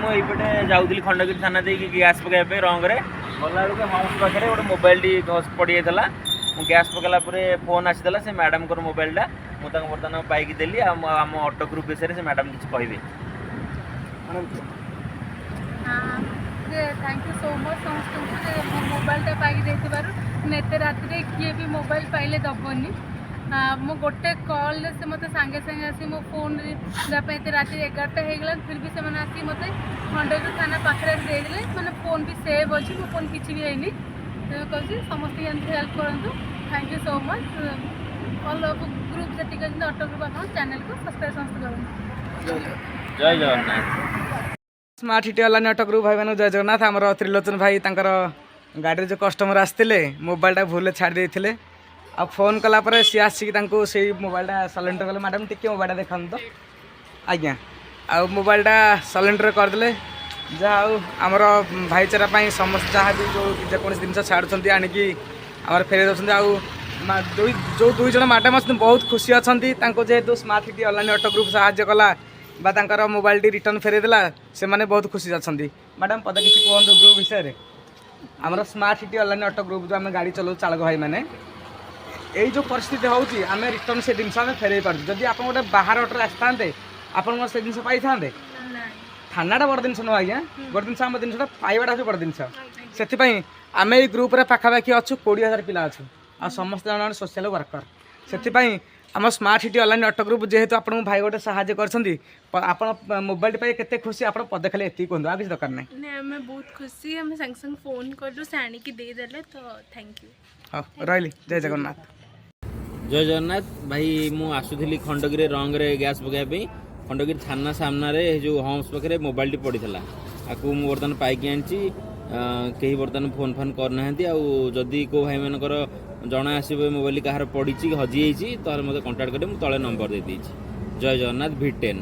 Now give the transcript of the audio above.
मुझे जाऊली खंडगिरी थाना देखिए गैस पकाइबा रंग में गला बेलू हम्स पाखे गोटे मोबाइल पड़ जाता मु गैस पकला फोन आसीला से मैडम को मोबाइलटा मुझे बर्तमान बाइक देली आम ऑटो ग्रुप विषय से मैडम किसी कहे थैंक यू सो मच समस्त मोबाइलटा पाई एत राति किए भी मोबाइल पाइले दबनी मो गोटे कॉल से मत सांगे सांगे आसी मो फोन जाते राति 11टा होगला फिर भी से आसी मत खंडगिरी थाना पाखे देदेले मैंने फोन भी सेव अच्छी मो फोन किसी भी है कहूँ समस्त हेल्प करूँ thank you so much all group जी ऑटो ग्रुप आप चैनल को सब्सक्राइब समस्त करूँ। जय Jagannath. Smart city online auto group भाई मैंने जय जगन्नाथ। आमर त्रिलोचन भाई गाड़ी जो कस्टमर आसते मोबाइलटा भूल छाड़ देते आ फोन कलापर सी आसिक से मोबाइलटा सलेंडर कले मैडम टी मोबाइल देखा तो आज्ञा आ मोबाइलटा सलेंडर करदे जहाँ आमर भाईचारा समस्त जहाँ भी जो जिन छाड़ुंट आणिकी आम फेर दे जो दुईज मैडम अच्छे बहुत खुशी अच्छा जेहेतु smart city online auto group साहाय्य कला मोबाइल टी रिटर्न फेरदेला से मैंने बहुत खुशी अच्छा मैडम पद किसी कहतु ग्रुप विषय में आमर smart city online auto group जो आम गाड़ी चलाऊ चालक भाई मैंने यही जो परिस्थिति होची आम रिटर्न से जिन फेर पार्टी जदि आप गोटे बाहर ऑटो आसते आप से जिन पाई था थानाटा बड़ जिन नुह आज्ञा गोटे जिन आम जिनटा पाइबाटा हूँ बड़ जिन से आम ये ग्रुप पाखापाखि अच्छु 20,000 पिला अच्छु आ समस्त जन सोशल वर्कर से आम smart city online auto group जेहेतु आप भाई गोटे साहाय्य कर मोबाइल पाई केते खुशी आप पदे खाली एति कहूँ आ किसी दरकार ना आम बहुत खुशी आम संग संग फोन कलु से आणिकी देदेले तो थैंक यू। हाँ रही जय जगन्नाथ। जय जगन्नाथ भाई मु आसुली खंडगिरी रंग रे गैस पकाइबा खंडगिरी थाना सामने जो हम्स पाखे मोबाइल पड़ा आपको मुझे बर्तमान पाइक आनी कहीं बर्तमान फोन फान करना आदि को भाई मानकर जन आसो मोबाइल कहार पड़ी हजि तो मतलब कंटाक्ट करें मुझे तले नंबर दे देती। जय जगन्नाथ V10।